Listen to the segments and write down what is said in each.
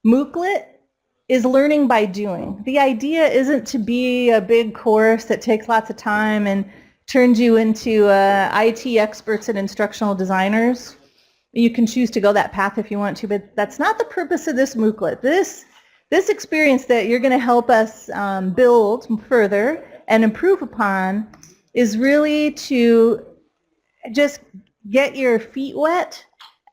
MOOClet is learning by doing. The idea isn't to be a big course that takes lots of time and turns you into IT experts and instructional designers. You can choose to go that path if you want to, but that's not the purpose of this MOOClet. This experience that you're going to help us build further and improve upon is really to just get your feet wet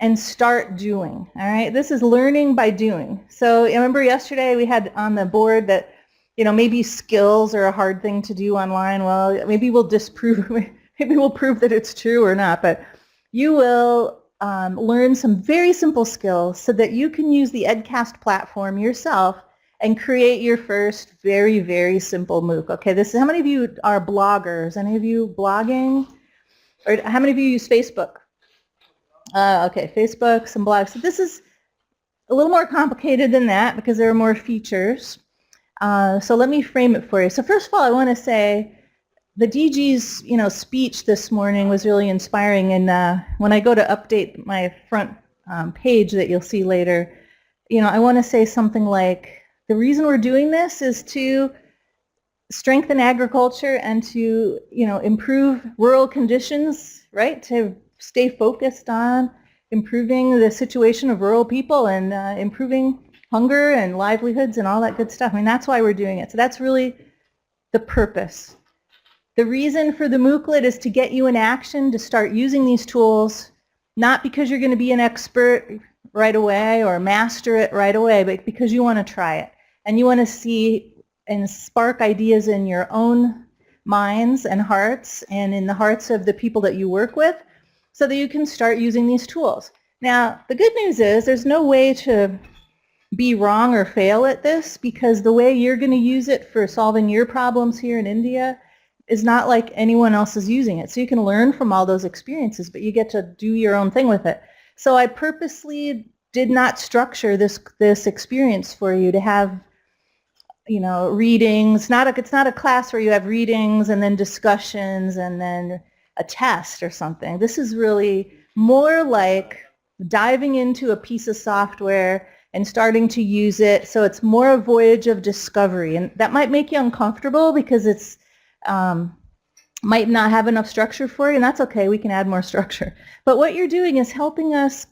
and start doing. All right, this is learning by doing. So I remember yesterday we had on the board that, you know, maybe skills are a hard thing to do online. Well, maybe we'll disprove, maybe we'll prove that it's true or not, but you will learn some very simple skills so that you can use the EdCast platform yourself and create your first very, very simple MOOC. Okay, this is, how many of you are bloggers? Any of you blogging? Or how many of you use Facebook? Okay, Facebook, some blogs. So this is a little more complicated than that because there are more features. So let me frame it for you. So first of all, I want to say the DG's, you know, speech this morning was really inspiring. And when I go to update my front page that you'll see later, you know, I want to say something like, the reason we're doing this is to strengthen agriculture and to, you know, improve rural conditions, right? To stay focused on improving the situation of rural people and improving hunger and livelihoods and all that good stuff. I mean, that's why we're doing it. So that's really the purpose. The reason for the MOOClet is to get you in action, to start using these tools, not because you're going to be an expert right away or master it right away, but because you want to try it. And you want to see and spark ideas in your own minds and hearts and in the hearts of the people that you work with so that you can start using these tools. Now, the good news is there's no way to be wrong or fail at this because the way you're going to use it for solving your problems here in India is not like anyone else is using it. So you can learn from all those experiences, but you get to do your own thing with it. So I purposely did not structure this experience for you to have, you know, readings. It's not a class where you have readings and then discussions and then a test or something. This is really more like diving into a piece of software and starting to use it. So it's more a voyage of discovery. And that might make you uncomfortable because it's might not have enough structure for you, and that's okay. We can add more structure. But what you're doing is helping us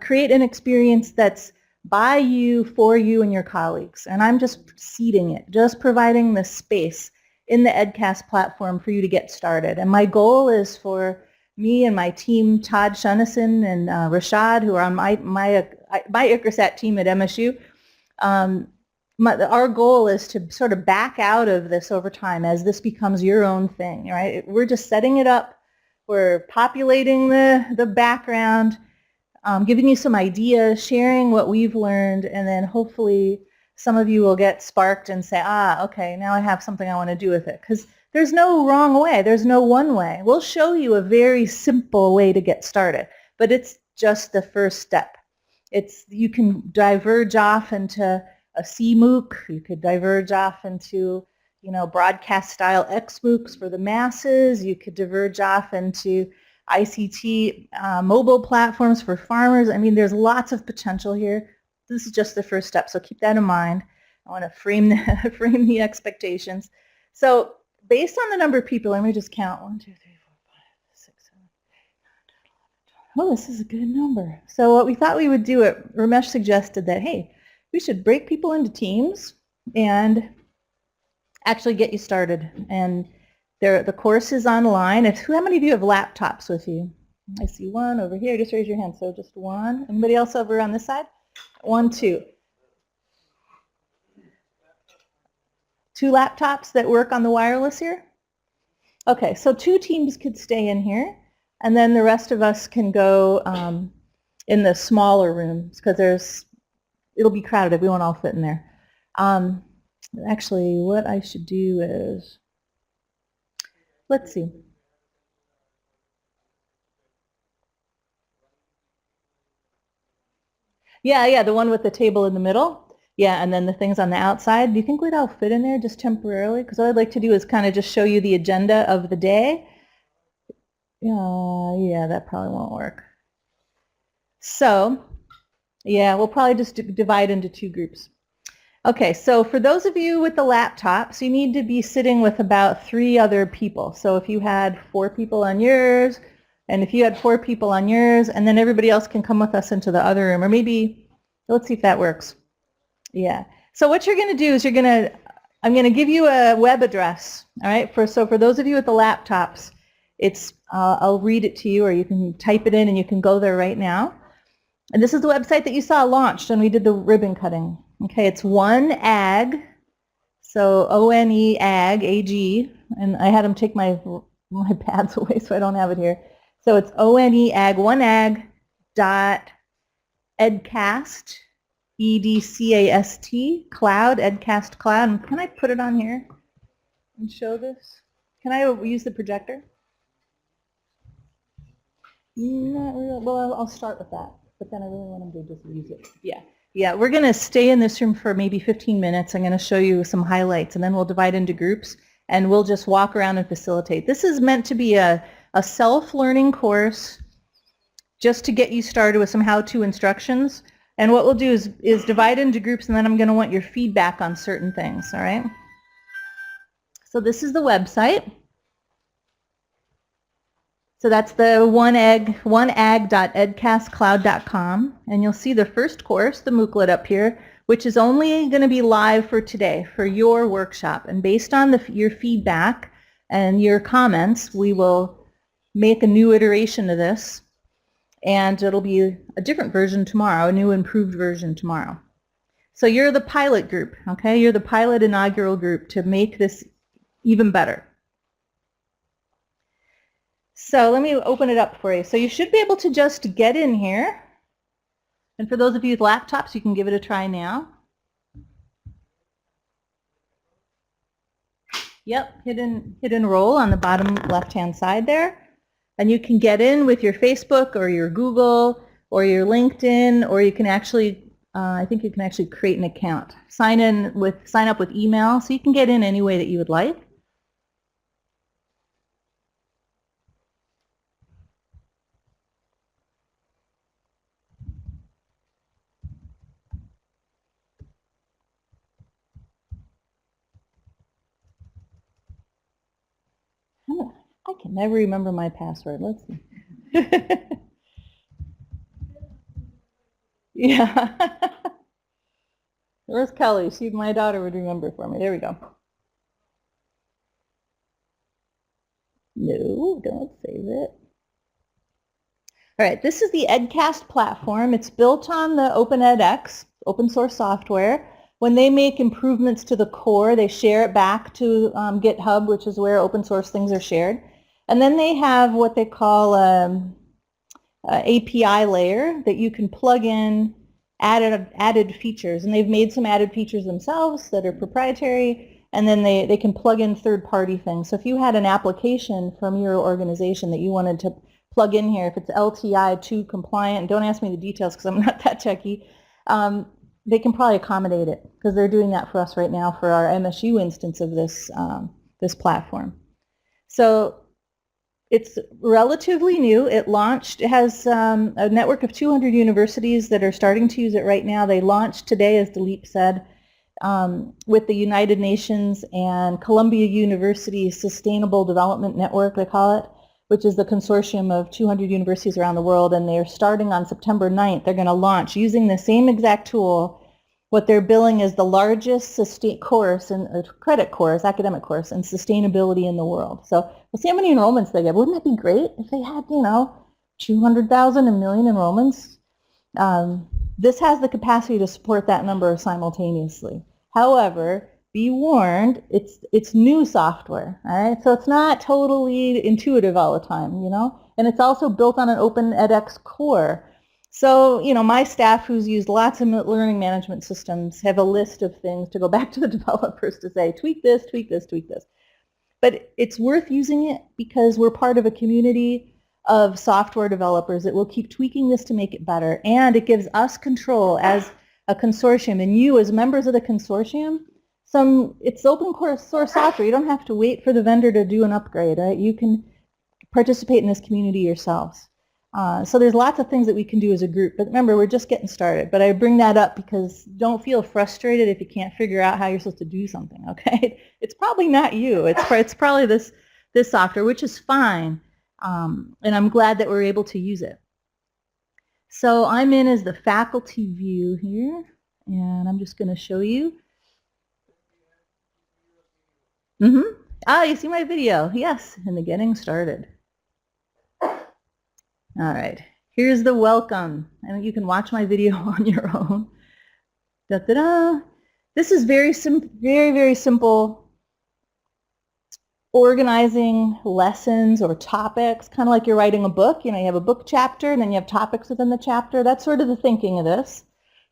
create an experience that's by you, for you, and your colleagues. And I'm just seeding it, just providing the space in the EdCast platform for you to get started. And my goal is for me and my team, Todd Shunnison and Rashad, who are on my ICRISAT team at MSU, our goal is to sort of back out of this over time as this becomes your own thing, right? We're just setting it up. We're populating the background, giving you some ideas, sharing what we've learned, and then hopefully some of you will get sparked and say, okay, now I have something I want to do with it. Because there's no wrong way. There's no one way. We'll show you a very simple way to get started, but it's just the first step. You can diverge off into a CMOOC. You could diverge off into, you know, broadcast style XMOOCs for the masses. You could diverge off into ICT mobile platforms for farmers. I mean, there's lots of potential here. This is just the first step, so keep that in mind. I want to frame the expectations. So based on the number of people, let me just count. 1, 2, 3, 4, 5, 6, 7, 8, 9, 10, 11. Oh, this is a good number. So what we thought we would do, Ramesh suggested that, hey, we should break people into teams and actually get you started. And the course is online. How many of you have laptops with you? I see one over here. Just raise your hand. So just one. Anybody else over on this side? 1, 2. 2 laptops that work on the wireless here? Okay, so 2 teams could stay in here, and then the rest of us can go in the smaller rooms because it'll be crowded. We won't all fit in there. Actually, what I should do is, let's see. Yeah, the one with the table in the middle. Yeah, and then the things on the outside. Do you think we'd all fit in there just temporarily? Because what I'd like to do is kind of just show you the agenda of the day. Yeah, that probably won't work. So Yeah, we'll probably just divide into 2 groups. Okay, so for those of you with the laptops, you need to be sitting with about 3 other people. So if you had 4 people on yours, and if you had 4 people on yours, and then everybody else can come with us into the other room, or maybe, let's see if that works. Yeah. So what you're going to do is I'm going to give you a web address, all right? So for those of you with the laptops, I'll read it to you, or you can type it in and you can go there right now. And this is the website that you saw launched when we did the ribbon cutting. Okay, it's OneAg, so O-N-E ag, A-G, and I had them take my pads away so I don't have it here. So it's O-N-E ag, oneag.edcast, E-D-C-A-S-T, cloud, edcast cloud. And can I put it on here and show this? Can I use the projector? Not really. Well, I'll start with that. But then I really want them to just use it. Yeah, we're going to stay in this room for maybe 15 minutes. I'm going to show you some highlights, and then we'll divide into groups, and we'll just walk around and facilitate. This is meant to be a self-learning course just to get you started with some how-to instructions. And what we'll do is divide into groups, and then I'm going to want your feedback on certain things, all right? So this is the website. So that's the oneag.edcastcloud.com, and you'll see the first course, the MOOClet up here, which is only going to be live for today, for your workshop. And based on your feedback and your comments, we will make a new iteration of this, and it'll be a different version tomorrow, a new improved version tomorrow. So you're the pilot group, okay? You're the pilot inaugural group to make this even better. So let me open it up for you. So you should be able to just get in here. And for those of you with laptops, you can give it a try now. Yep, hit enroll on the bottom left-hand side there. And you can get in with your Facebook or your Google or your LinkedIn, or you can actually, I think you can actually create an account. Sign up with email, so you can get in any way that you would like. I can never remember my password. Let's see. Yeah. Where's Kelly? My daughter would remember for me. There we go. No, don't save it. All right, this is the EdCast platform. It's built on the OpenEdX, open source software. When they make improvements to the core, they share it back to GitHub, which is where open source things are shared. And then they have what they call API layer that you can plug in added features. And they've made some added features themselves that are proprietary, and then they can plug in third-party things. So if you had an application from your organization that you wanted to plug in here, if it's LTI 2 compliant, and don't ask me the details because I'm not that techy, they can probably accommodate it, because they're doing that for us right now for our MSU instance of this, this platform. So it's relatively new. It launched, it has a network of 200 universities that are starting to use it right now. They launched today, as Dileep said, with the United Nations and Columbia University Sustainable Development Network, they call it, which is the consortium of 200 universities around the world, and they're starting on September 9th. They're going to launch using the same exact tool, what they're billing is the largest course, credit course, academic course, in sustainability in the world. So we'll see how many enrollments they get. Wouldn't that be great if they had, 200,000, a million enrollments? This has the capacity to support that number simultaneously. However, be warned, it's new software, all right? So it's not totally intuitive all the time, And it's also built on an OpenEdX core. So, my staff who's used lots of learning management systems have a list of things to go back to the developers to say, tweak this, tweak this, tweak this. But it's worth using it because we're part of a community of software developers that will keep tweaking this to make it better. And it gives us control as a consortium, and you as members of the consortium, it's open source software. You don't have to wait for the vendor to do an upgrade, right? You can participate in this community yourselves. So there's lots of things that we can do as a group, but remember, we're just getting started. But I bring that up because don't feel frustrated if you can't figure out how you're supposed to do something, okay? It's probably not you. It's probably this software, which is fine, and I'm glad that we're able to use it. So I'm in as the faculty view here, and I'm just going to show you. Ah, you see my video. Yes, in the getting started. All right, here's the welcome. And you can watch my video on your own. Da-da-da. This is very simple organizing lessons or topics, kind of like you're writing a book. You know, you have a book chapter and then you have topics within the chapter. That's sort of the thinking of this.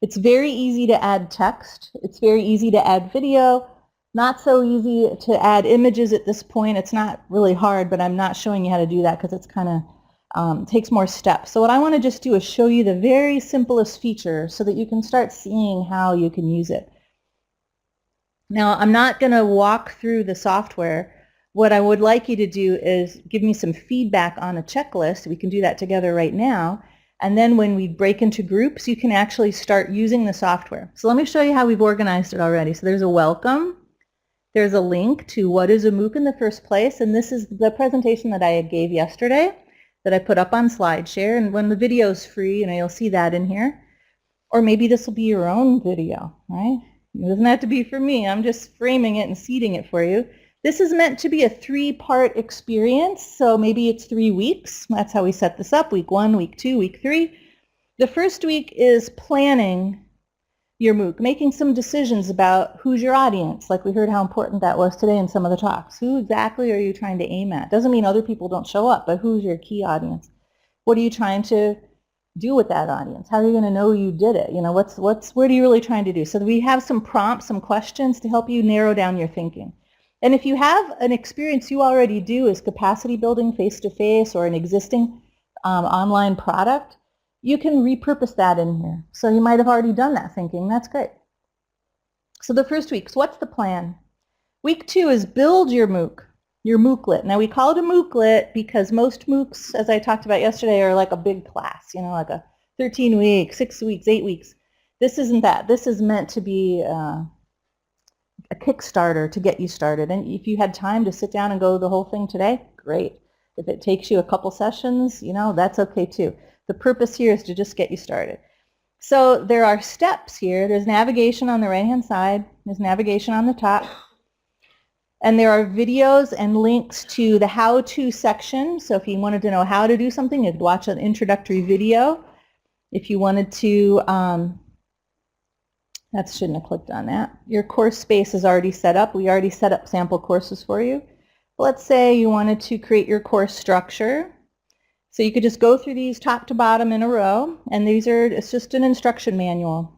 It's very easy to add text. It's very easy to add video. Not so easy to add images at this point. It's not really hard, but I'm not showing you how to do that because it's kind of takes more steps. So what I want to just do is show you the very simplest feature so that you can start seeing how you can use it. Now, I'm not going to walk through the software. What I would like you to do is give me some feedback on a checklist. We can do that together right now. And then when we break into groups, you can actually start using the software. So let me show you how we've organized it already. So there's a welcome. There's a link to what is a MOOC in the first place. And this is the presentation that I gave yesterday that I put up on SlideShare, and when the video is free, you know, you'll see that in here. Or maybe this will be your own video, right? It doesn't have to be for me. I'm just framing it and seeding it for you. This is meant to be a 3-part experience, so maybe it's 3 weeks. That's how we set this up, week 1, week 2, week 3. The first week is planning your MOOC, making some decisions about who's your audience, like we heard how important that was today in some of the talks. Who exactly are you trying to aim at? Doesn't mean other people don't show up, but who's your key audience? What are you trying to do with that audience? How are you going to know you did it? You know, what are you really trying to do? So we have some prompts, some questions to help you narrow down your thinking. And if you have an experience you already do is capacity building face-to-face or an existing online product, you can repurpose that in here. So you might have already done that thinking. That's great. So the first week, so what's the plan? Week 2 is build your MOOC, your MOOClet. Now we call it a MOOClet because most MOOCs, as I talked about yesterday, are like a big class, you know, like a 13 weeks, 6 weeks, 8 weeks. This isn't that. This is meant to be a Kickstarter to get you started. And if you had time to sit down and go the whole thing today, great. If it takes you a couple sessions, you know, that's okay too. The purpose here is to just get you started. So there are steps here. There's navigation on the right-hand side. There's navigation on the top. And there are videos and links to the how-to section. So if you wanted to know how to do something, you'd watch an introductory video. If you wanted to, that shouldn't have clicked on that. Your course space is already set up. We already set up sample courses for you. Let's say you wanted to create your course structure. So you could just go through these top to bottom in a row, and it's just an instruction manual.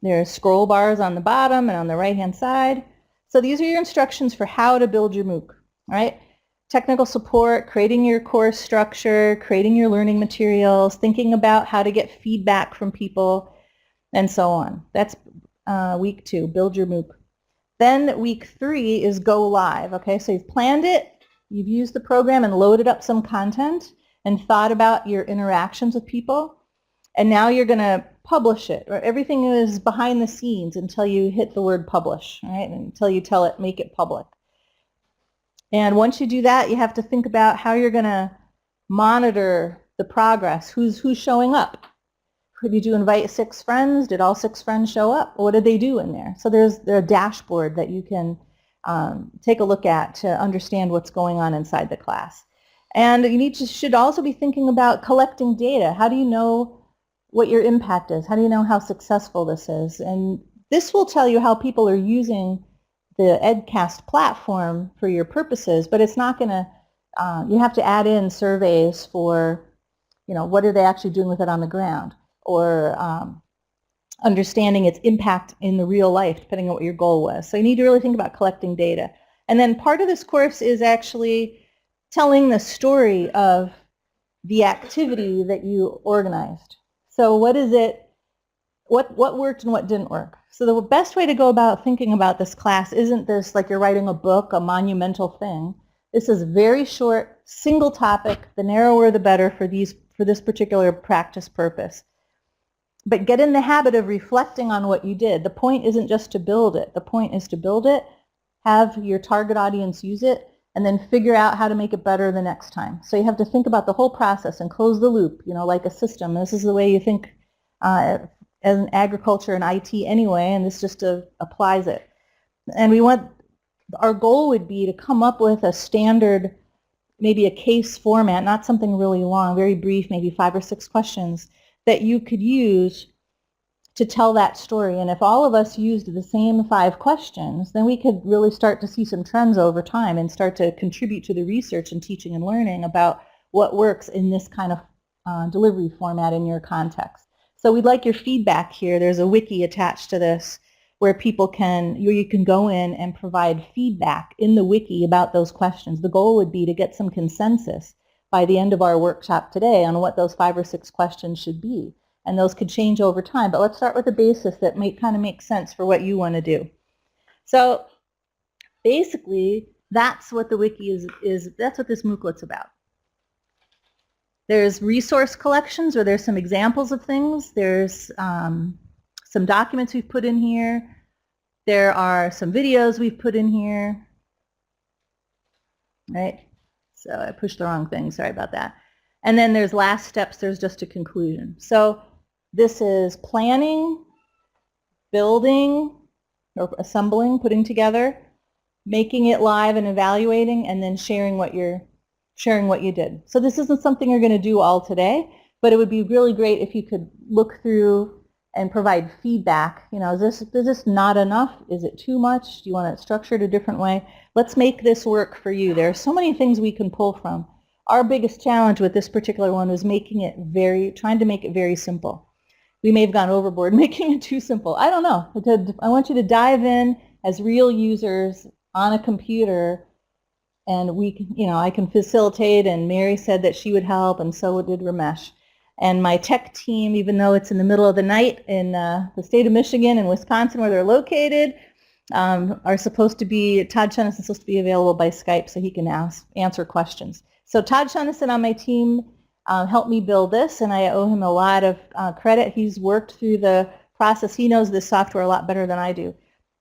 There are scroll bars on the bottom and on the right-hand side. So these are your instructions for how to build your MOOC, right? Technical support, creating your course structure, creating your learning materials, thinking about how to get feedback from people, and so on. That's week 2, build your MOOC. Then week 3 is go live, okay? So you've planned it. You've used the program and loaded up some content and thought about your interactions with people, and now you're going to publish it. Everything is behind the scenes until you hit the word publish, right? Until you tell it, make it public. And once you do that, you have to think about how you're going to monitor the progress. Who's showing up? Did you invite 6 friends? Did all 6 friends show up? What did they do in there? So there's a dashboard that you can take a look at to understand what's going on inside the class. And you should also be thinking about collecting data. How do you know what your impact is? How do you know how successful this is? And this will tell you how people are using the EdCast platform for your purposes, but it's not going to, you have to add in surveys for, you know, what are they actually doing with it on the ground, or understanding its impact in the real life, depending on what your goal was. So you need to really think about collecting data. And then part of this course is actually telling the story of the activity that you organized. So what is it, what worked and what didn't work? So the best way to go about thinking about this class isn't this like you're writing a book, a monumental thing. This is very short single topic, the narrower the better for this particular practice purpose. But get in the habit of reflecting on what you did. The point isn't just to build it. The point is to build it, have your target audience use it, and then figure out how to make it better the next time. So you have to think about the whole process and close the loop, like a system. This is the way you think as in agriculture and IT anyway, and this just applies it. And our goal would be to come up with a standard, maybe a case format, not something really long, very brief, maybe 5 or 6 questions that you could use to tell that story. And if all of us used the same 5 questions, then we could really start to see some trends over time and start to contribute to the research and teaching and learning about what works in this kind of delivery format in your context. So we'd like your feedback here. There's a wiki attached to this where you can go in and provide feedback in the wiki about those questions. The goal would be to get some consensus by the end of our workshop today on what those 5 or 6 questions should be. And those could change over time, but let's start with a basis that kind of makes sense for what you want to do. So basically, that's what the wiki is. That's what this MOOClet's about. There's resource collections where there's some examples of things. There's some documents we've put in here. There are some videos we've put in here. Right? So I pushed the wrong thing. Sorry about that. And then there's last steps. There's just a conclusion. So this is planning, building, or assembling, putting together, making it live and evaluating, and then sharing what you did. So this isn't something you're going to do all today, but it would be really great if you could look through and provide feedback. Is this not enough? Is it too much? Do you want it structured a different way? Let's make this work for you. There are so many things we can pull from. Our biggest challenge with this particular one was trying to make it very simple. We may have gone overboard making it too simple. I don't know. I want you to dive in as real users on a computer, and I can facilitate, and Mary said that she would help, and so did Ramesh. And my tech team, even though it's in the middle of the night in the state of Michigan and Wisconsin where they're located, are supposed to be, Todd Shunnison is supposed to be available by Skype so he can answer questions. So Todd Shunnison on my team helped me build this, and I owe him a lot of credit. He's worked through the process. He knows this software a lot better than I do.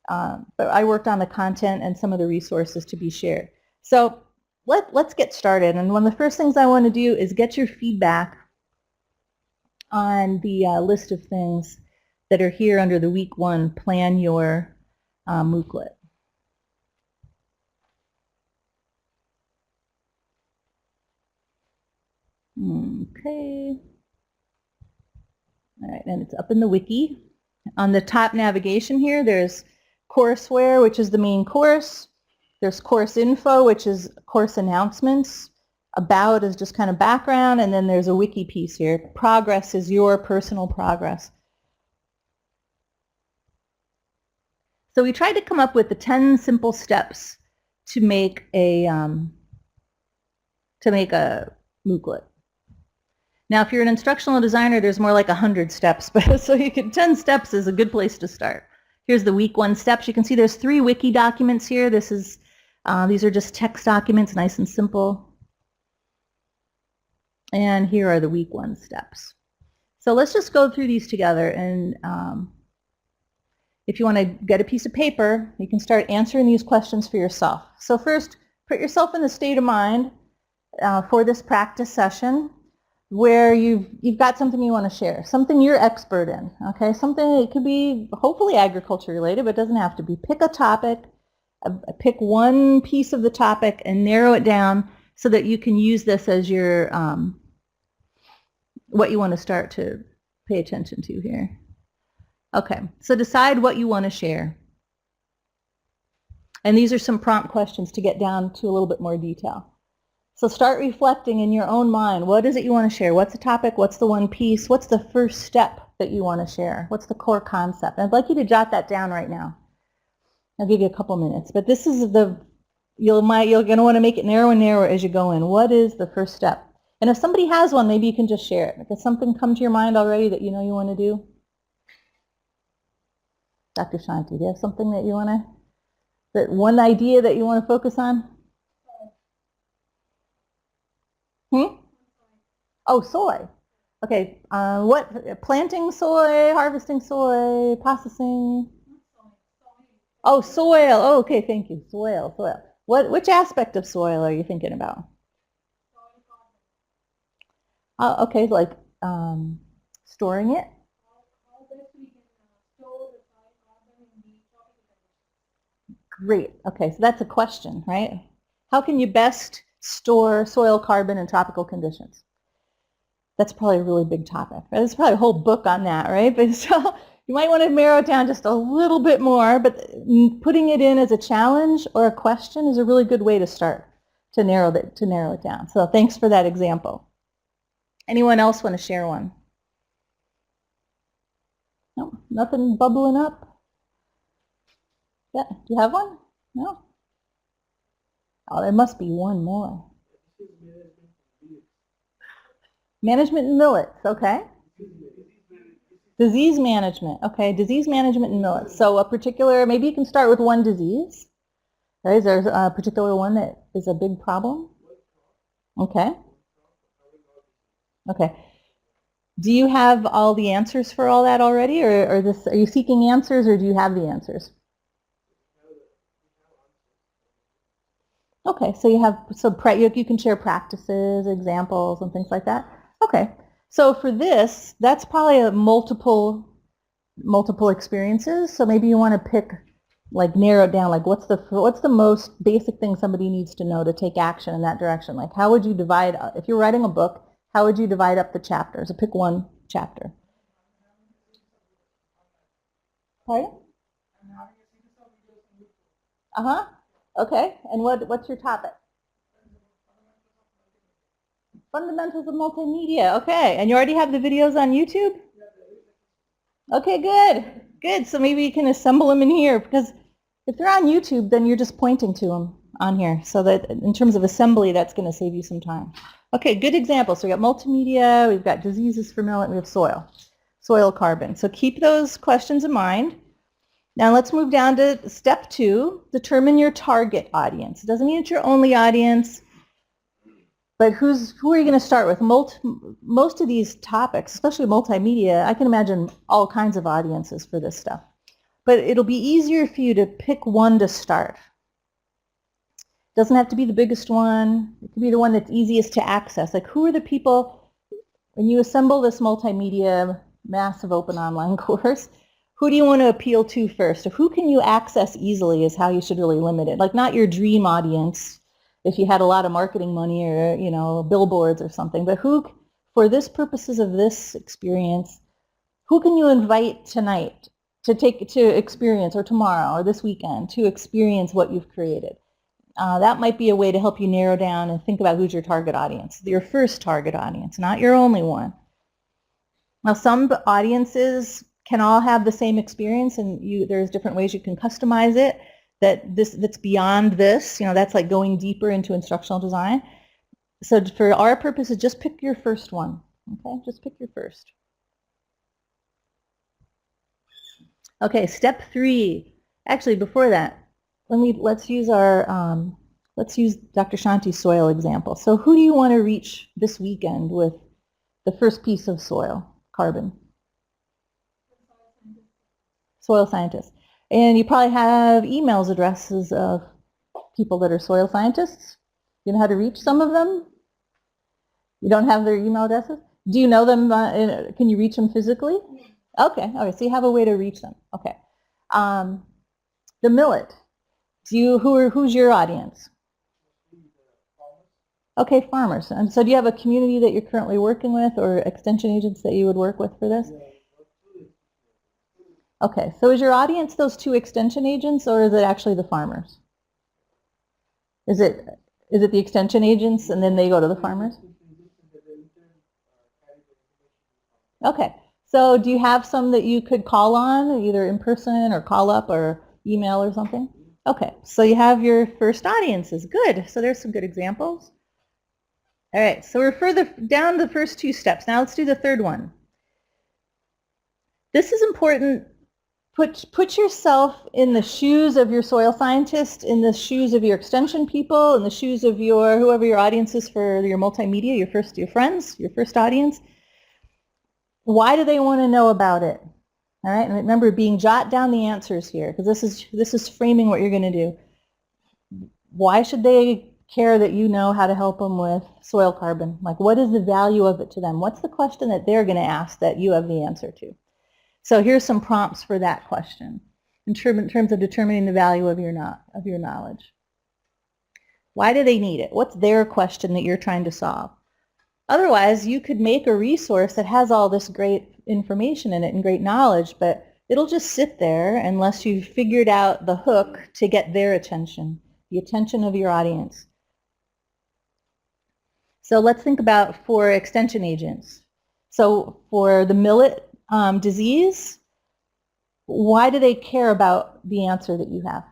But I worked on the content and some of the resources to be shared. So let's get started. And one of the first things I want to do is get your feedback on the list of things that are here under the week 1 plan your MOOClet. Okay. All right, and it's up in the wiki. On the top navigation here, there's courseware, which is the main course. There's course info, which is course announcements. About is just kind of background, and then there's a wiki piece here. Progress is your personal progress. So we tried to come up with the 10 simple steps to make a MOOClet. Now, if you're an instructional designer, there's more like 100 steps, but 10 steps is a good place to start. Here's the week 1 steps. You can see there's 3 wiki documents here. These are just text documents, nice and simple. And here are the week 1 steps. So let's just go through these together, and if you want to get a piece of paper, you can start answering these questions for yourself. So first, put yourself in the state of mind for this practice session where you've got something you want to share, something you're expert in, okay? Something that could be hopefully agriculture related, but it doesn't have to be. Pick a topic, pick one piece of the topic and narrow it down so that you can use this as your, what you want to start to pay attention to here. Okay, so decide what you want to share. And these are some prompt questions to get down to a little bit more detail. So start reflecting in your own mind. What is it you want to share? What's the topic? What's the one piece? What's the first step that you want to share? What's the core concept? I'd like you to jot that down right now. I'll give you a couple minutes. But this is you're going to want to make it narrower and narrower as you go in. What is the first step? And if somebody has one, maybe you can just share it. Does something come to your mind already that you know you want to do? Dr. Shanti, do you have something that you want to, one idea that you want to focus on? Oh, soy. Okay, what, planting soy, harvesting soy, processing? Oh, soil. Oh, okay, thank you. Soil. Which aspect of soil are you thinking about? Okay, like storing it? Great. Okay, so that's a question, right? How can you best store soil carbon in tropical conditions? That's probably a really big topic. Right? There's probably a whole book on that, right? But so you might want to narrow it down just a little bit more, but putting it in as a challenge or a question is a really good way to start to narrow it down. So thanks for that example. Anyone else want to share one? No, nothing bubbling up? Yeah, do you have one? No? Oh, there must be one more. Management in millets, okay. Disease management, okay, disease management in millets. So a particular, maybe you can start with one disease. Right? Is there a particular one that is a big problem? Okay. Okay. Do you have all the answers for all that already, or are you seeking answers, or do you have the answers? Okay, so you have, you can share practices, examples, and things like that. Okay, so for this, that's probably a multiple experiences. So maybe you want to pick, like narrow it down, like what's the most basic thing somebody needs to know to take action in that direction? Like how would you divide, if you're writing a book, how would you divide up the chapters? So pick one chapter. Pardon? Uh-huh. Okay, and what's your topic? Fundamentals of multimedia. Okay, and you already have the videos on YouTube? Okay, good. So maybe you can assemble them in here, because if they're on YouTube, then you're just pointing to them on here. So that in terms of assembly, that's going to save you some time. Okay, good example. So we got multimedia, we've got diseases for millet, we have soil carbon. So keep those questions in mind. Now let's move down to step 2, determine your target audience. It doesn't mean it's your only audience, but who are you going to start with? Most of these topics, especially multimedia, I can imagine all kinds of audiences for this stuff. But it'll be easier for you to pick one to start. It doesn't have to be the biggest one. It can be the one that's easiest to access. Like who are the people, when you assemble this multimedia massive open online course, who do you want to appeal to first? Or who can you access easily is how you should really limit it. Like not your dream audience if you had a lot of marketing money or billboards or something, but who, for this purposes of this experience, who can you invite tonight to experience, or tomorrow or this weekend to experience what you've created? That might be a way to help you narrow down and think about who's your target audience, your first target audience, not your only one. Now some audiences can all have the same experience, and there's different ways you can customize it that's beyond this. That's like going deeper into instructional design. So for our purposes, just pick your first one. Okay, just pick your first. Okay, step 3. Actually, before that, let's use Dr. Shanti's soil example. So who do you want to reach this weekend with the first piece of soil carbon? Soil scientists. And you probably have emails addresses of people that are soil scientists. You know how to reach some of them? You don't have their email addresses? Do you know them? Can you reach them physically? Okay, so you have a way to reach them. Okay. The millet. Who's your audience? Okay, farmers. And so do you have a community that you're currently working with, or extension agents that you would work with for this? Okay, so is your audience those 2 extension agents, or is it actually the farmers? Is it the extension agents and then they go to the farmers? Okay, so do you have some that you could call on, either in person or call up or email or something? Okay, so you have your first audiences. Good, so there's some good examples. All right, so we're further down the first 2 steps. Now let's do the third one. This is important Put yourself in the shoes of your soil scientist, in the shoes of your extension people, in the shoes of your whoever your audience is for your multimedia, your friends, your first audience. Why do they want to know about it? All right, and remember, jot down the answers here, because this is framing what you're going to do. Why should they care that you know how to help them with soil carbon? Like, what is the value of it to them? What's the question that they're going to ask that you have the answer to? So here's some prompts for that question in terms of determining the value of your knowledge. Why do they need it? What's their question that you're trying to solve? Otherwise, you could make a resource that has all this great information in it and great knowledge, but it'll just sit there unless you've figured out the hook to get their attention, the attention of your audience. So let's think about for extension agents. So for the millet disease, why do they care about the answer that you have?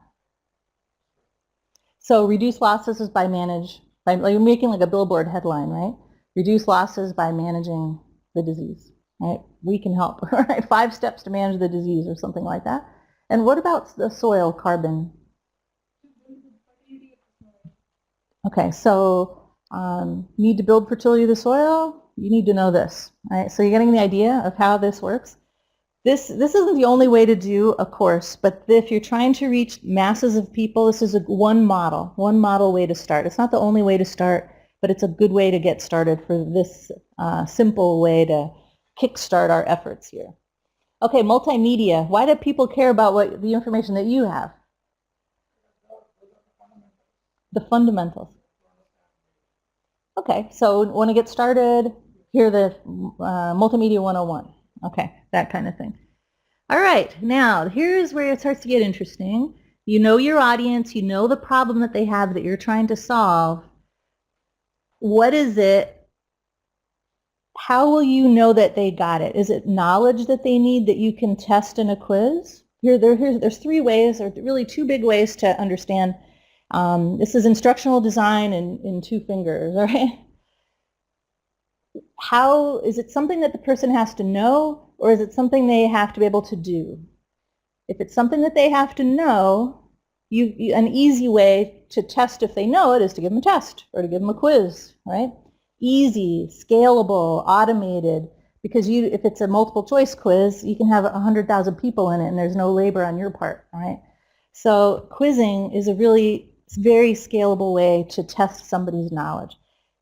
So reduce losses is by you're making like a billboard headline, right? Reduce losses by managing the disease, right? We can help, right? 5 steps to manage the disease or something like that. And what about the soil carbon? Okay, so need to build fertility of the soil? You need to know this, right? So you're getting the idea of how this works. This isn't the only way to do a course, but if you're trying to reach masses of people, this is one model way to start. It's not the only way to start, but it's a good way to get started for this simple way to kickstart our efforts here. Okay, multimedia. Why do people care about the information that you have? The fundamentals. Okay, so want to get started? Here are the Multimedia 101. Okay, that kind of thing. All right, now here's where it starts to get interesting. You know your audience, you know the problem that they have that you're trying to solve. What is it? How will you know that they got it? Is it knowledge that they need that you can test in a quiz? There's 3 ways, or really 2 big ways to understand. This is instructional design in 2 fingers, all right? How is it something that the person has to know, or is it something they have to be able to do? If it's something that they have to know, an easy way to test if they know it is to give them a test or to give them a quiz, right? Easy, scalable, automated, because if it's a multiple choice quiz, you can have 100,000 people in it and there's no labor on your part, right? So quizzing is a very scalable way to test somebody's knowledge.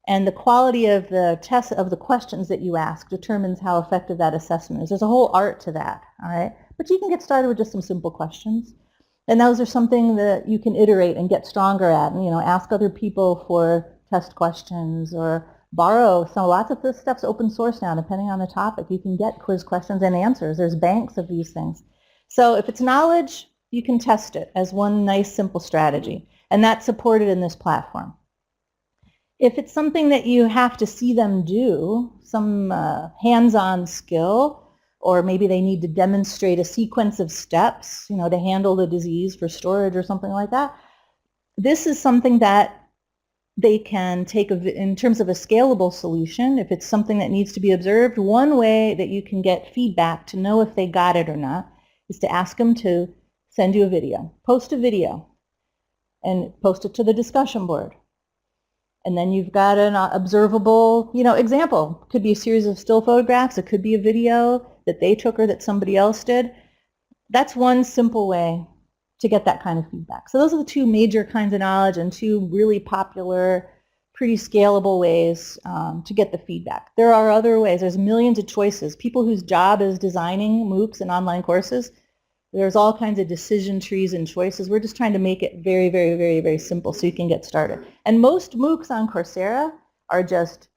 And the quality of the test of the questions that you ask determines how effective that assessment is. There's a whole art to that, all right? But you can get started with just some simple questions. And those are something that you can iterate and get stronger at. And, ask other people for test questions or borrow. So lots of this stuff's open source now, depending on the topic. You can get quiz questions and answers. There's banks of these things. So if it's knowledge, you can test it as one nice, simple strategy. And that's supported in this platform. If it's something that you have to see them do, some hands-on skill, or maybe they need to demonstrate a sequence of steps, to handle the disease for storage or something like that, this is something that they can take in terms of a scalable solution. If it's something that needs to be observed, one way that you can get feedback to know if they got it or not is to ask them to send you a video. Post a video and post it to the discussion board. And then you've got an observable, example. Could be a series of still photographs. It could be a video that they took or that somebody else did. That's one simple way to get that kind of feedback. So those are the 2 major kinds of knowledge and 2 really popular, pretty scalable ways to get the feedback. There are other ways. There's millions of choices. People whose job is designing MOOCs and online courses, there's all kinds of decision trees and choices. We're just trying to make it very, very, very, very simple so you can get started. And most MOOCs on Coursera are just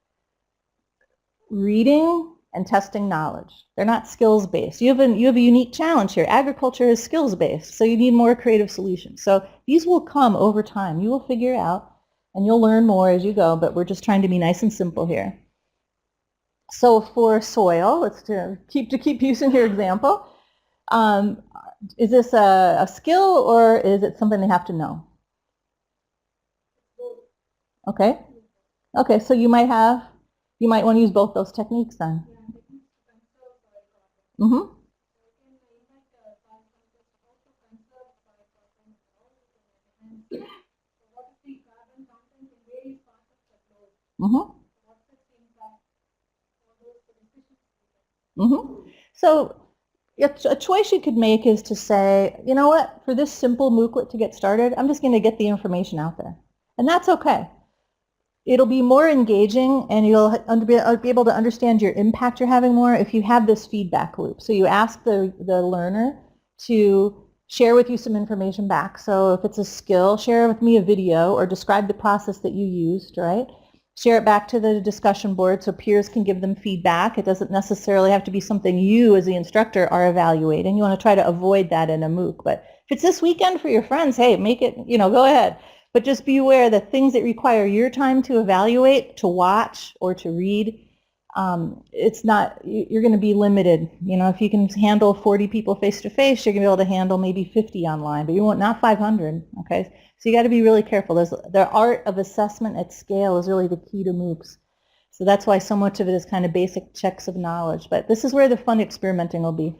reading and testing knowledge. They're not skills-based. You have a unique challenge here. Agriculture is skills-based, so you need more creative solutions. So these will come over time. You will figure out, and you'll learn more as you go, but we're just trying to be nice and simple here. So for soil, let's keep using your example. Is this a skill or is it something they have to know? Okay. Okay, so you might want to use both those techniques then. Mm-hmm. So a choice you could make is to say, you know what, for this simple MOOClet to get started, I'm just going to get the information out there. And that's okay. It'll be more engaging, and you'll be able to understand your impact you're having more if you have this feedback loop. So you ask the learner to share with you some information back. So if it's a skill, share with me a video or describe the process that you used, right? Share it back to the discussion board so peers can give them feedback. It doesn't necessarily have to be something you as the instructor are evaluating. You want to try to avoid that in a MOOC. But if it's this weekend for your friends, hey, make it, go ahead. But just be aware that things that require your time to evaluate, to watch, or to read, it's not, you're going to be limited. If you can handle 40 people face-to-face, you're going to be able to handle maybe 50 online, but you won't, not 500, okay? So you got to be really careful. The art of assessment at scale is really the key to MOOCs. So that's why so much of it is kind of basic checks of knowledge. But this is where the fun experimenting will be.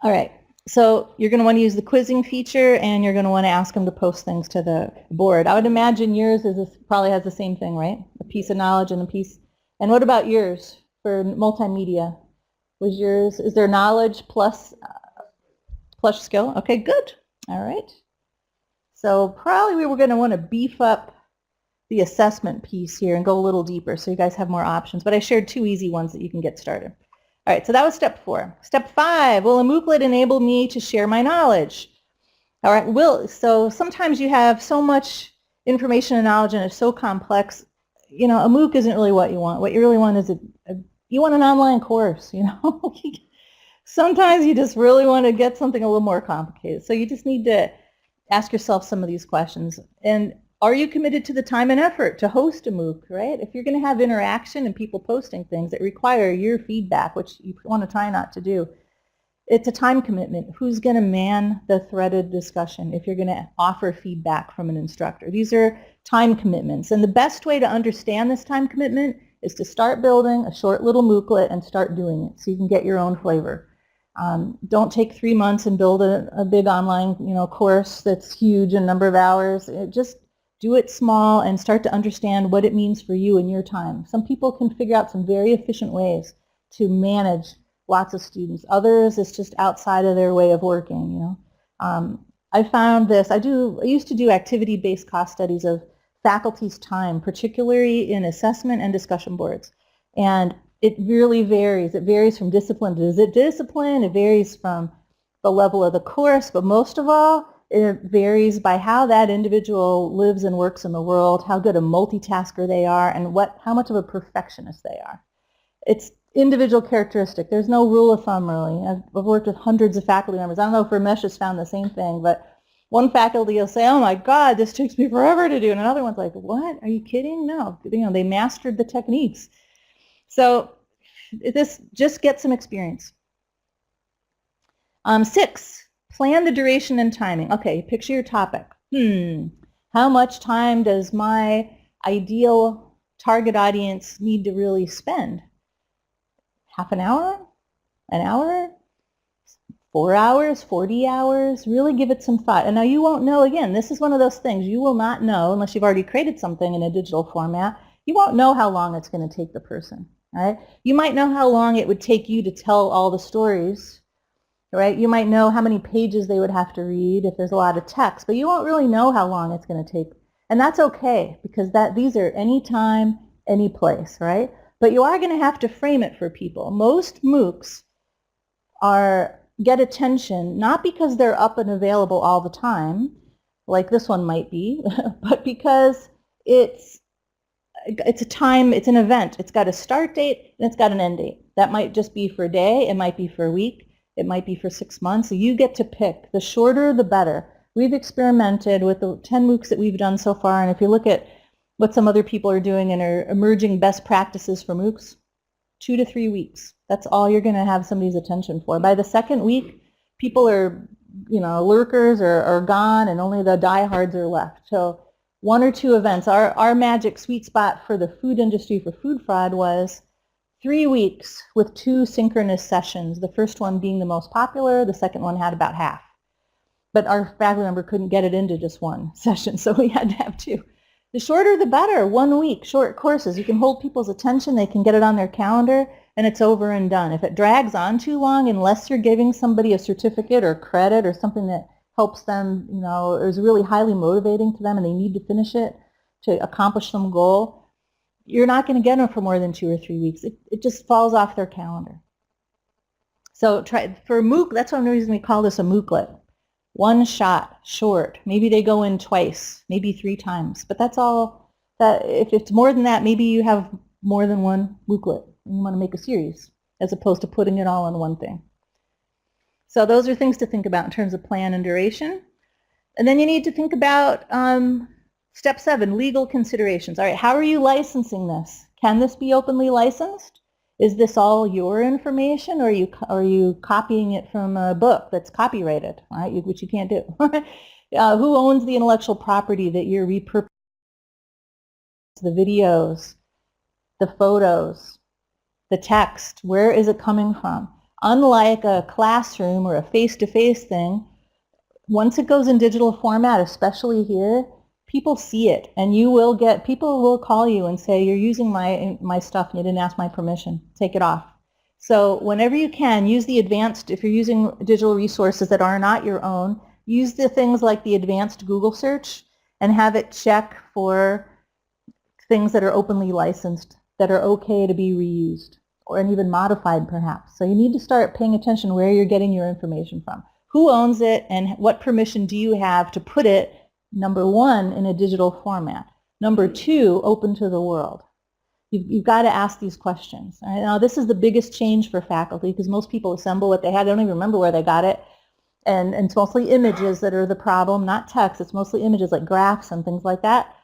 All right. So you're going to want to use the quizzing feature, and you're going to want to ask them to post things to the board. I would imagine yours probably has the same thing, right? A piece of knowledge and a piece. And what about yours for multimedia? Was yours, is there knowledge plus skill? Okay, good. All right. So probably we were going to want to beef up the assessment piece here and go a little deeper so you guys have more options. But I shared 2 easy ones that you can get started. All right, so that was step 4. Step 5, will a MOOClet enable me to share my knowledge? All right, so sometimes you have so much information and knowledge and it's so complex, a MOOC isn't really what you want. What you really want is you want an online course, Sometimes you just really want to get something a little more complicated. So you just need to ask yourself some of these questions. And are you committed to the time and effort to host a MOOC, right? If you're going to have interaction and people posting things that require your feedback, which you want to try not to do, it's a time commitment. Who's going to man the threaded discussion if you're going to offer feedback from an instructor? These are time commitments. And the best way to understand this time commitment is to start building a short little MOOClet and start doing it so you can get your own flavor. Don't take 3 months and build a big online course that's huge in number of hours. Just do it small and start to understand what it means for you and your time. Some people can figure out some very efficient ways to manage lots of students. Others, it's just outside of their way of working. I found this. I used to do activity-based cost studies of faculty's time, particularly in assessment and discussion boards. And it really varies. It varies from discipline to discipline. It varies from the level of the course, but most of all, it varies by how that individual lives and works in the world, how good a multitasker they are, and how much of a perfectionist they are. It's individual characteristic. There's no rule of thumb, really. I've worked with hundreds of faculty members. I don't know if Ramesh has found the same thing, but one faculty will say, oh my God, this takes me forever to do. And another one's like, what? Are you kidding? No. They mastered the techniques. So this, just get some experience. 6, plan the duration and timing. Okay, picture your topic. How much time does my ideal target audience need to really spend? Half an hour? An hour? 4 hours? 40 hours? Really give it some thought. And now you won't know, again, this is one of those things. You will not know, unless you've already created something in a digital format, you won't know how long it's going to take the person. Right? You might know how long it would take you to tell all the stories. Right? You might know how many pages they would have to read if there's a lot of text, but you won't really know how long it's going to take. And that's okay, because these are any time, any place, right? But you are going to have to frame it for people. Most MOOCs get attention not because they're up and available all the time, like this one might be, but because it's a time, it's an event. It's got a start date and it's got an end date. That might just be for a day, it might be for a week, it might be for 6 months. So you get to pick. The shorter, the better. We've experimented with the 10 MOOCs that we've done so far, and if you look at what some other people are doing and are emerging best practices for MOOCs, 2 to 3 weeks. That's all you're going to have somebody's attention for. By the second week, people are, lurkers are gone, and only the diehards are left. So 1 or 2 events. Our magic sweet spot for the food industry for food fraud was 3 weeks with 2 synchronous sessions. The first one being the most popular, the second one had about half. But our faculty member couldn't get it into just 1 session, so we had to have 2. The shorter the better. 1 week, short courses. You can hold people's attention, they can get it on their calendar, and it's over and done. If it drags on too long, unless you're giving somebody a certificate or credit or something that helps them, you know, is really highly motivating to them and they need to finish it to accomplish some goal, you're not going to get them for more than 2 or 3 weeks. It just falls off their calendar. So try for MOOC, that's one reason we call this a MOOClet. One shot, short. Maybe they go in twice, maybe 3 times. But that's all. That if it's more than that, maybe you have more than one MOOClet and you want to make a series as opposed to putting it all in one thing. So those are things to think about in terms of plan and duration. And then you need to think about step 7, legal considerations. All right, how are you licensing this? Can this be openly licensed? Is this all your information, or are you copying it from a book that's copyrighted, right? Which you can't do. Who owns the intellectual property that you're repurposing? The videos, the photos, the text, where is it coming from? Unlike a classroom or a face-to-face thing, once it goes in digital format, especially here, people see it, and people will call you and say, you're using my stuff and you didn't ask my permission. Take it off. So whenever you can, use the advanced, if you're using digital resources that are not your own, use the things like the advanced Google search and have it check for things that are openly licensed, that are okay to be reused, and even modified perhaps. So you need to start paying attention where you're getting your information from. Who owns it, and what permission do you have to put it, number 1, in a digital format. Number 2, open to the world. You've got to ask these questions. Now this is the biggest change for faculty because most people assemble what they had. They don't even remember where they got it. And it's mostly images that are the problem, not text. It's mostly images like graphs and things like that.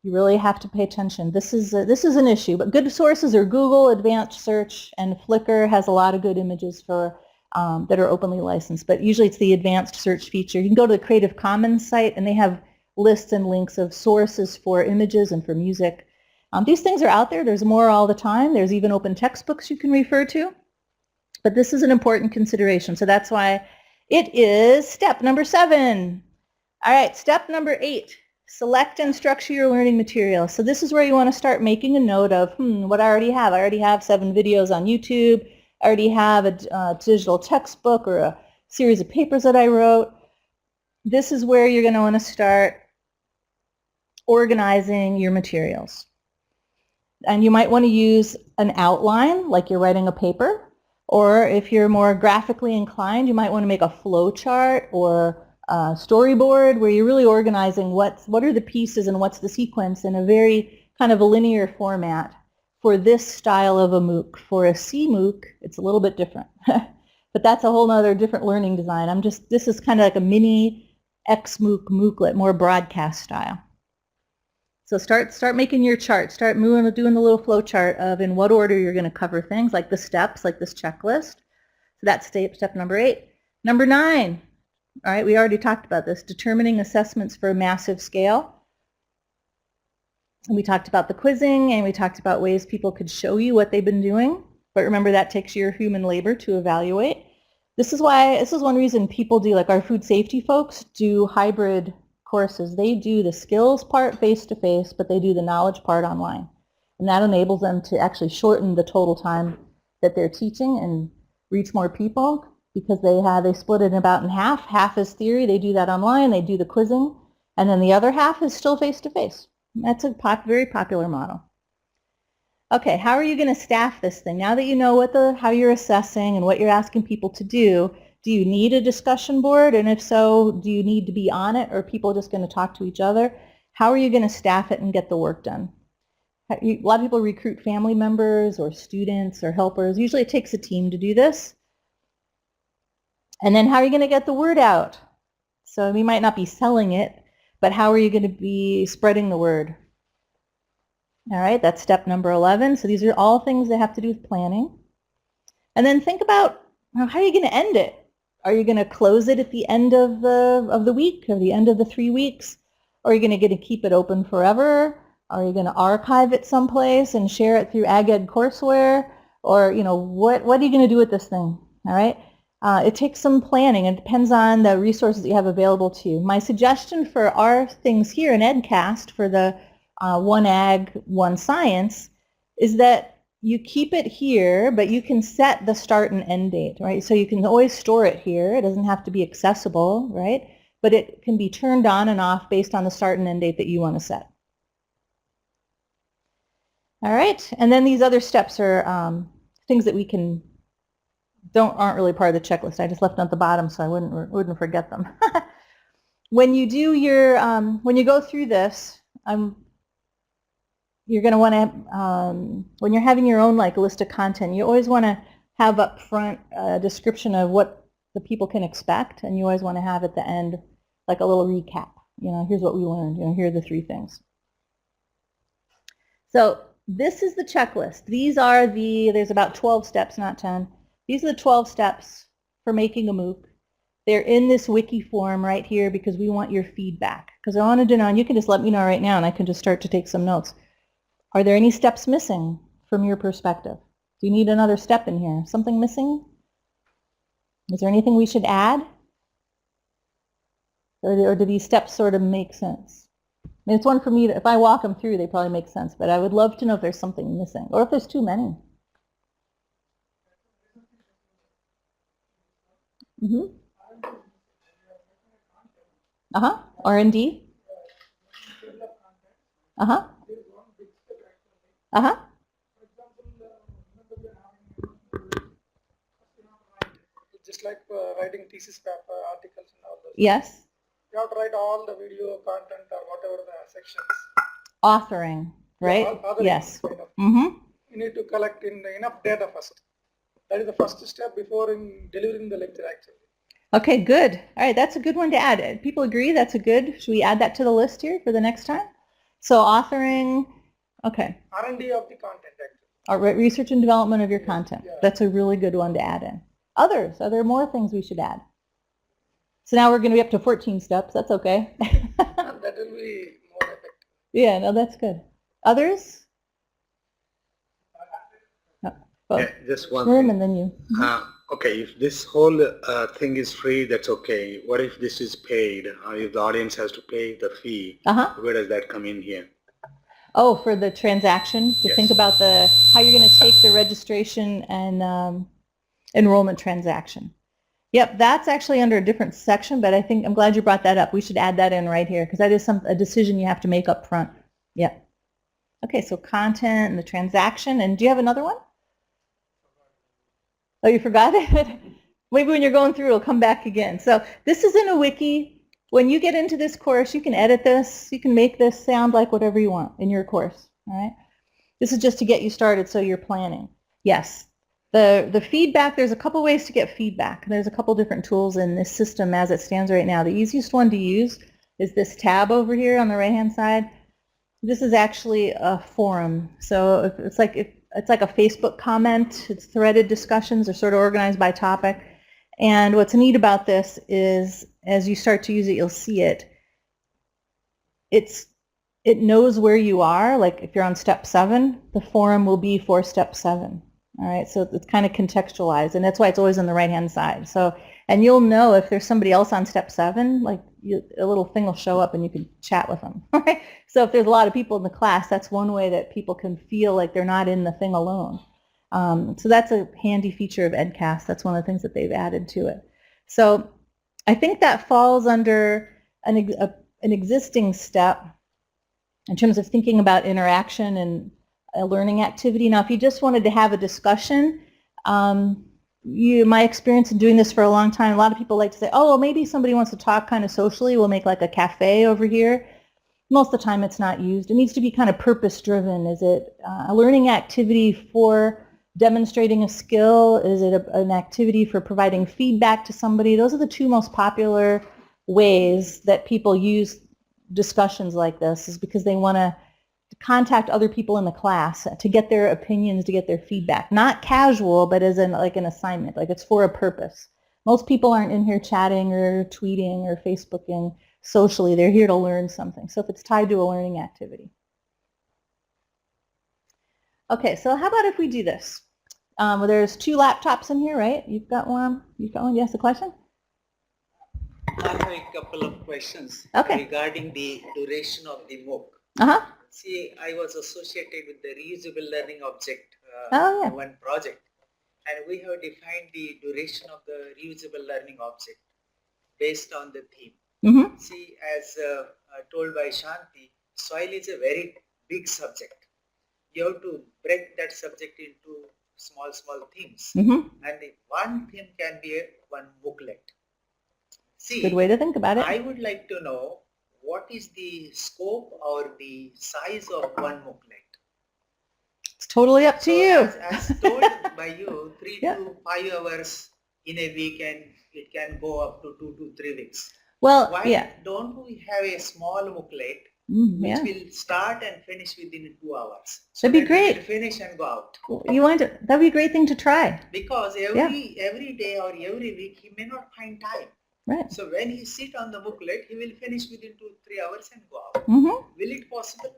You really have to pay attention. This is an issue, but good sources are Google, Advanced Search, and Flickr has a lot of good images for that are openly licensed. But usually it's the Advanced Search feature. You can go to the Creative Commons site, and they have lists and links of sources for images and for music. These things are out there. There's more all the time. There's even open textbooks you can refer to. But this is an important consideration. So that's why it is step number 7. All right, step number 8. Select and structure your learning material. So this is where you want to start making a note of, what I already have. I already have 7 videos on YouTube. I already have a digital textbook or a series of papers that I wrote. This is where you're going to want to start organizing your materials. And you might want to use an outline, like you're writing a paper, or if you're more graphically inclined, you might want to make a flow chart or a storyboard where you're really organizing what are the pieces and what's the sequence in a very kind of a linear format for this style of a MOOC. For a C MOOC, it's a little bit different. But that's a whole other different learning design. This is kind of like a mini XMOOC MOOClet, more broadcast style. So start making your chart. Start doing the little flow chart of in what order you're going to cover things, like the steps, like this checklist. So that's step number 8. Number 9, all right, we already talked about this, determining assessments for a massive scale. And we talked about the quizzing, and we talked about ways people could show you what they've been doing. But remember, that takes your human labor to evaluate. This is one reason people do, like our food safety folks, do hybrid courses. They do the skills part face-to-face, but they do the knowledge part online. And that enables them to actually shorten the total time that they're teaching and reach more people because they split it about in half. Half is theory, they do that online, they do the quizzing, and then the other half is still face-to-face. That's a very popular model. Okay, how are you going to staff this thing? Now that you know how you're assessing and what you're asking people to do you need a discussion board? And if so, do you need to be on it, or are people just going to talk to each other? How are you going to staff it and get the work done? A lot of people recruit family members or students or helpers. Usually it takes a team to do this. And then how are you going to get the word out? So we might not be selling it, but how are you going to be spreading the word? All right, that's step number 11. So these are all things that have to do with planning. And then think about how are you going to end it? Are you going to close it at the end of the week or the end of the 3 weeks? Or are you going to keep it open forever? Are you going to archive it someplace and share it through AgEd courseware? Or what are you going to do with this thing? All right. It takes some planning. It depends on the resources that you have available to you. My suggestion for our things here in EdCast for the one ag, one science, is that you keep it here, but you can set the start and end date, right? So you can always store it here. It doesn't have to be accessible, right? But it can be turned on and off based on the start and end date that you want to set. All right, and then these other steps are things that we aren't really part of the checklist. I just left them at the bottom so I wouldn't forget them. When you do your when you go through this, you're going to want to when you're having your own like list of content, you always want to have up front a description of what the people can expect, and you always want to have at the end like a little recap. You know, here's what we learned. You know, here are the 3 things. So this is the checklist. These are there's about 12 steps, not 10. These are the 12 steps for making a MOOC. They're in this wiki form right here because we want your feedback. Because I wanted to know, and you can just let me know right now and I can just start to take some notes. Are there any steps missing from your perspective? Do you need another step in here? Something missing? Is there anything we should add? Or do these steps sort of make sense? I mean, it's one for me that if I walk them through, they probably make sense, but I would love to know if there's something missing or if there's too many. Mm-hmm. Uh-huh. R&D. Uh-huh. Uh-huh. Just like writing thesis paper, articles and all those. Yes. You have to write all the video content or whatever the sections. Authoring, right? Yeah, authoring yes. Kind of. Mm-hmm. You need to collect enough data first. That is the first step before delivering the lecture actually. Okay, good. All right, that's a good one to add. People agree that's a good, should we add that to the list here for the next time? So authoring, okay. R&D of the content actually. All right, research and development of your content. Yeah. That's a really good one to add in. Others, are there more things we should add? So now we're going to be up to 14 steps. That's okay. That will be more effective. Yeah, no, that's good. Others? Yeah, just one Room thing. and then you. Okay, if this whole thing is free, that's okay. What if this is paid? If the audience has to pay the fee, where does that come in here? Oh, for the transaction, to Yes. think about how you're going to take the registration and enrollment transaction. Yep, that's actually under a different section, but I'm glad you brought that up. We should add that in right here because that is a decision you have to make up front. Yep. Okay, so content and the transaction, and do you have another one? Oh, you forgot it? Maybe when you're going through, it'll come back again. So this is in a wiki. When you get into this course, you can edit this. You can make this sound like whatever you want in your course. All right. This is just to get you started so you're planning. Yes. The feedback, there's a couple ways to get feedback. There's a couple different tools in this system as it stands right now. The easiest one to use is this tab over here on the right-hand side. This is actually a forum. So it's like a Facebook comment. It's threaded discussions. They're sort of organized by topic. And what's neat about this is as you start to use it, you'll see it. It knows where you are. Like if you're on step 7, the forum will be for step 7. All right, so it's kind of contextualized, and that's why it's always on the right-hand side. So, and you'll know if there's somebody else on step 7, like a little thing will show up and you can chat with them. Right? So if there's a lot of people in the class, that's one way that people can feel like they're not in the thing alone. So that's a handy feature of EdCast. That's one of the things that they've added to it. So I think that falls under an existing step in terms of thinking about interaction and a learning activity. Now, if you just wanted to have a discussion, my experience in doing this for a long time, a lot of people like to say, oh, well, maybe somebody wants to talk kind of socially. We'll make like a cafe over here. Most of the time it's not used. It needs to be kind of purpose-driven. Is it a learning activity for demonstrating a skill? Is it an activity for providing feedback to somebody? Those are the 2 most popular ways that people use discussions like this, is because they want to contact other people in the class to get their opinions, to get their feedback. Not casual, but as like an assignment, like it's for a purpose. Most people aren't in here chatting or tweeting or Facebooking socially. They're here to learn something. So if it's tied to a learning activity. Okay, so how about if we do this? Well, there's 2 laptops in here, right? You've got one. You've got one. You ask a question? I have a couple of questions Okay. regarding the duration of the MOOC. Uh-huh. See, I was associated with the reusable learning object Oh, yeah. one project, and we have defined the duration of the reusable learning object based on the theme. Mm-hmm. See, as told by Shanti, soil is a very big subject. You have to break that subject into small themes, Mm-hmm. and the one theme can be one booklet. See, Good way to think about it. I would like to know what is the scope or the size of one booklet. It's totally up to So you. as told by you, 3 Yeah. to 5 hours in a week, and it can go up to 2 to 3 weeks. Well, Why yeah. don't we have a small booklet which Yeah. will start and finish within 2 hours? So That'd be that great. we will finish and go out. You want to? That'd be a great thing to try. Because every day or every week he may not find time. Right. So when he sit on the booklet, he will finish within 2-3 hours and go out. Mm-hmm. Will it possible?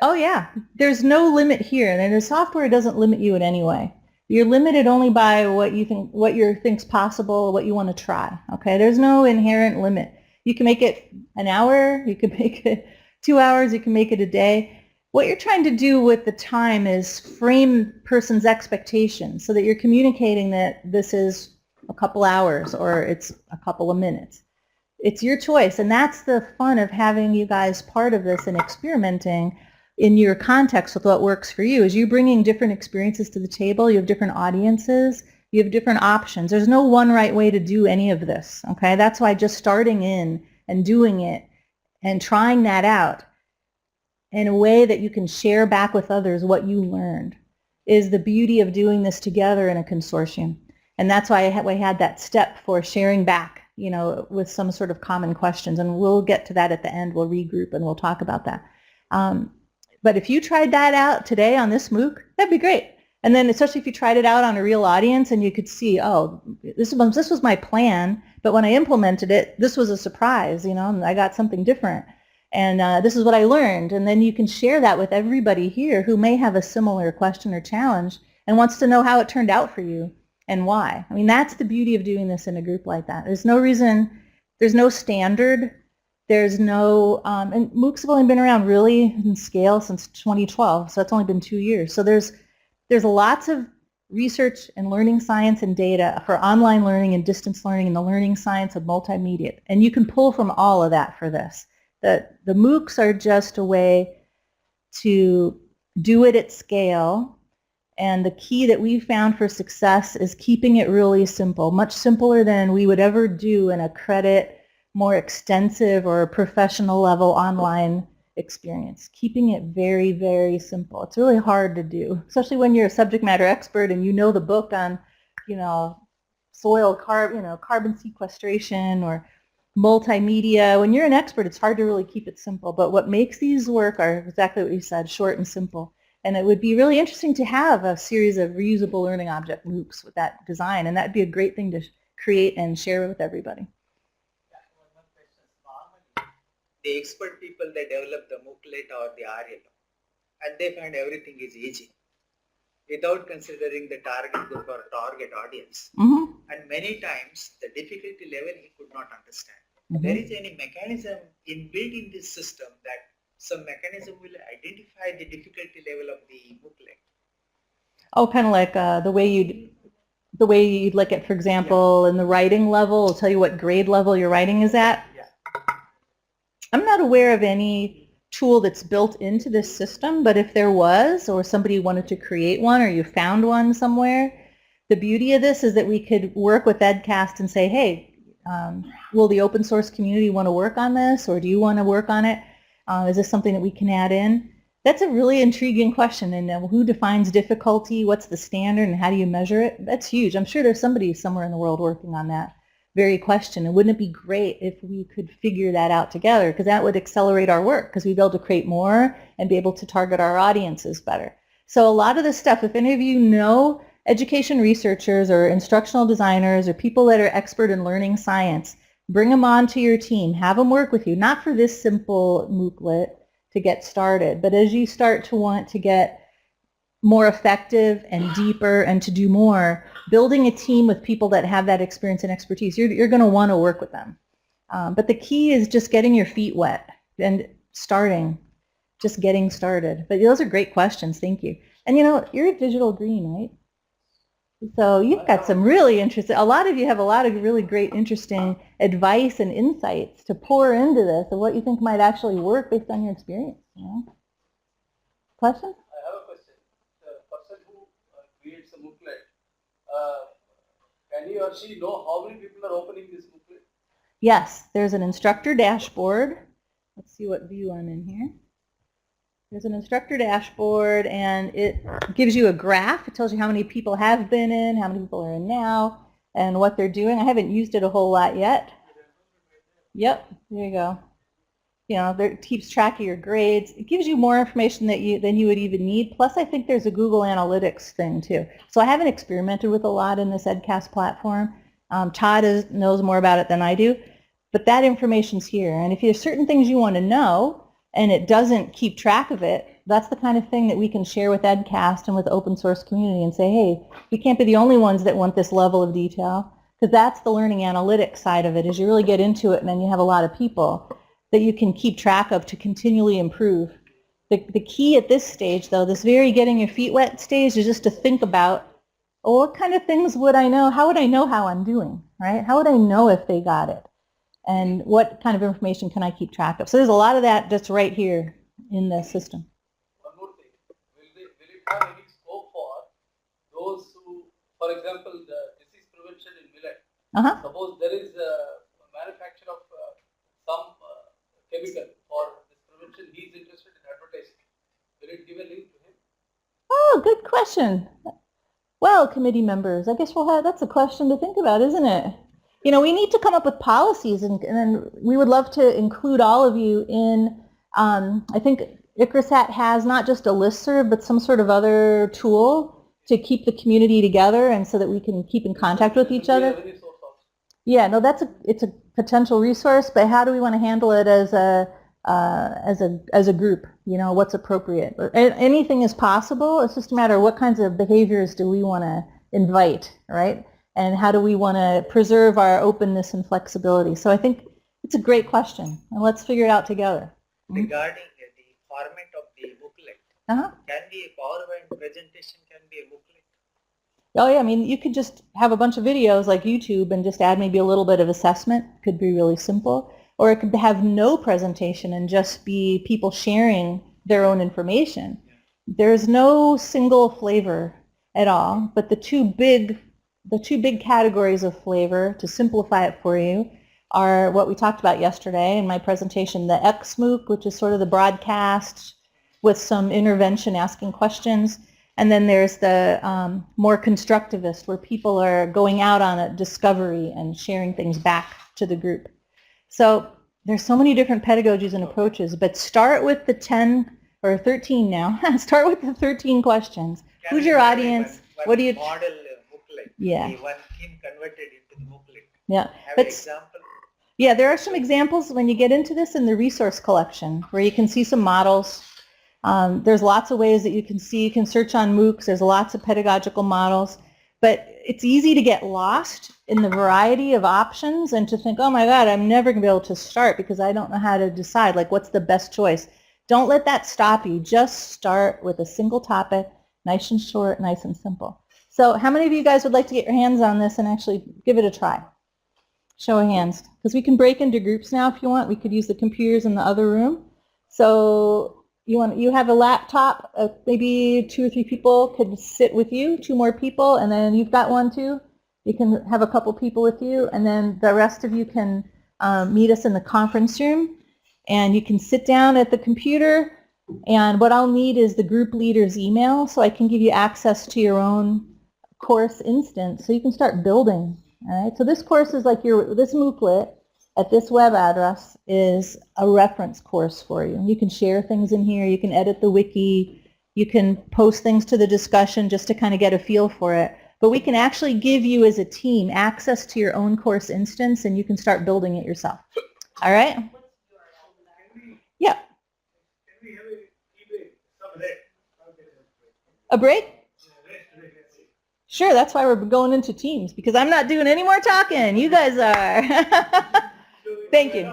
Oh yeah. There's no limit here, and the software doesn't limit you in any way. You're limited only by what you think's possible, what you want to try. Okay. There's no inherent limit. You can make it an hour. You can make it 2 hours. You can make it a day. What you're trying to do with the time is frame person's expectations so that you're communicating that this is a couple hours or it's a couple of minutes. It's your choice, and that's the fun of having you guys part of this and experimenting in your context with what works for you. Is you bringing different experiences to the table, you have different audiences, you have different options. There's no one right way to do any of this, okay? That's why just starting in and doing it and trying that out in a way that you can share back with others what you learned is the beauty of doing this together in a consortium. And that's why I had that step for sharing back, with some sort of common questions. And we'll get to that at the end. We'll regroup and we'll talk about that. But if you tried that out today on this MOOC, that'd be great. And then especially if you tried it out on a real audience and you could see, oh, this was my plan, but when I implemented it, this was a surprise, and I got something different. And this is what I learned. And then you can share that with everybody here who may have a similar question or challenge and wants to know how it turned out for you and why. I mean, that's the beauty of doing this in a group like that. There's no reason, there's no standard, there's no, and MOOCs have only been around really in scale since 2012, so that's only been 2 years. So there's lots of research and learning science and data for online learning and distance learning and the learning science of multimedia. And you can pull from all of that for this. The MOOCs are just a way to do it at scale. And the key that we found for success is keeping it really simple, much simpler than we would ever do in a credit, more extensive or professional level online experience. Keeping it very, very simple. It's really hard to do, especially when you're a subject matter expert and you know the book on, soil carbon sequestration or multimedia. When you're an expert, it's hard to really keep it simple. But what makes these work are exactly what you said, short and simple. And it would be really interesting to have a series of reusable learning object MOOCs with that design, and that'd be a great thing to create and share with everybody. The expert people, they develop the booklet or the RL, and they find everything is easy without considering the target group or target audience. Mm-hmm. And many times the difficulty level he could not understand. Mm-hmm. There is any mechanism inbuilt in this system that some mechanism will identify the difficulty level of the booklet. Oh, kind of like the way you'd look at, for example, in the writing level, it'll tell you what grade level your writing is at. Yeah. I'm not aware of any tool that's built into this system, but if there was, or somebody wanted to create one, or you found one somewhere, the beauty of this is that we could work with EdCast and say, hey, will the open source community want to work on this, or do you want to work on it? Is this something that we can add in? That's a really intriguing question. And who defines difficulty? What's the standard? And how do you measure it? That's huge. I'm sure there's somebody somewhere in the world working on that very question. And wouldn't it be great if we could figure that out together? Because that would accelerate our work, because we'd be able to create more and be able to target our audiences better. So a lot of this stuff, if any of you know education researchers or instructional designers or people that are expert in learning science, bring them onto your team. Have them work with you, not for this simple MOOClet to get started, but as you start to want to get more effective and deeper and to do more, building a team with people that have that experience and expertise, you're going to want to work with them. But the key is just getting your feet wet and starting just getting started. But those are great questions. Thank you. And you know, you're a digital green, right? So you've got some really interesting, a lot of you have a lot of really great, interesting advice and insights to pour into this of what you think might actually work based on your experience. You know? Questions? I have a question. The person who creates a booklet, can he or she know how many people are opening this booklet? Yes, there's an instructor dashboard. Let's see what view I'm in here. There's an instructor dashboard, and it gives you a graph. It tells you how many people have been in, how many people are in now, and what they're doing. I haven't used it a whole lot yet. Yep, there you go. You know, it keeps track of your grades. It gives you more information than you would even need. Plus, I think there's a Google Analytics thing too. So I haven't experimented with a lot in this EdCast platform. Todd knows more about it than I do, but that information's here. And if there's certain things you want to know, and it doesn't keep track of it, that's the kind of thing that we can share with EdCast and with the open source community and say, hey, we can't be the only ones that want this level of detail, because that's the learning analytics side of it, is you really get into it and then you have a lot of people that you can keep track of to continually improve. The key at this stage, though, this very getting your feet wet stage, is just to think about, well, what kind of things would I know? How would I know how I'm doing, right? How would I know if they got it? And what kind of information can I keep track of? So there's a lot of that that's right here in the system. One more thing. Will it have any scope for those who, for example, the disease prevention in millet? Suppose there is a manufacture of some chemical for this prevention, he is interested in advertising. Will it give a link to him? Oh, good question. Well, committee members, I guess that's a question to think about, isn't it? You know, we need to come up with policies, and then we would love to include all of you in, I think ICRISAT has not just a listserv, but some sort of other tool to keep the community together and so that we can keep in contact with each other. Yeah, no, it's a potential resource, but how do we want to handle it as a group? You know, what's appropriate? Anything is possible. It's just a matter of what kinds of behaviors do we want to invite, right? And how do we want to preserve our openness and flexibility? So I think it's a great question, and let's figure it out together. Regarding the format of the booklet, can be a PowerPoint presentation, can be a booklet? Oh yeah, I mean, you could just have a bunch of videos like YouTube and just add maybe a little bit of assessment. Could be really simple. Or it could have no presentation and just be people sharing their own information. There's no single flavor at all, but the two big categories of flavor, to simplify it for you, are what we talked about yesterday in my presentation, the XMOOC, which is sort of the broadcast with some intervention asking questions, and then there's the more constructivist, where people are going out on a discovery and sharing things back to the group. So there's so many different pedagogies and approaches, but start with the 10 or 13 now. Start with the 13 questions. Who's your audience? What do you... Model booklet. Yeah. The one theme converted into the booklet. Yeah. Have an example? Yeah, there are some examples when you get into this in the resource collection where you can see some models. There's lots of ways that you can see. You can search on MOOCs. There's lots of pedagogical models. But it's easy to get lost in the variety of options and to think, oh my God, I'm never going to be able to start because I don't know how to decide, like, what's the best choice. Don't let that stop you. Just start with a single topic, nice and short, nice and simple. So how many of you guys would like to get your hands on this and actually give it a try? Show of hands. Because we can break into groups now if you want. We could use the computers in the other room. So you have a laptop, maybe 2 or 3 people could sit with you, 2 more people, and then you've got one too. You can have a couple people with you, and then the rest of you can meet us in the conference room, and you can sit down at the computer, and what I'll need is the group leader's email so I can give you access to your own course instance so you can start building. All right? So this course is like this MOOClet at this web address is a reference course for you. You can share things in here. You can edit the wiki. You can post things to the discussion just to kind of get a feel for it. But we can actually give you as a team access to your own course instance, and you can start building it yourself. All right? Yeah. A break? Sure, that's why we're going into teams, because I'm not doing any more talking. You guys are. Thank you.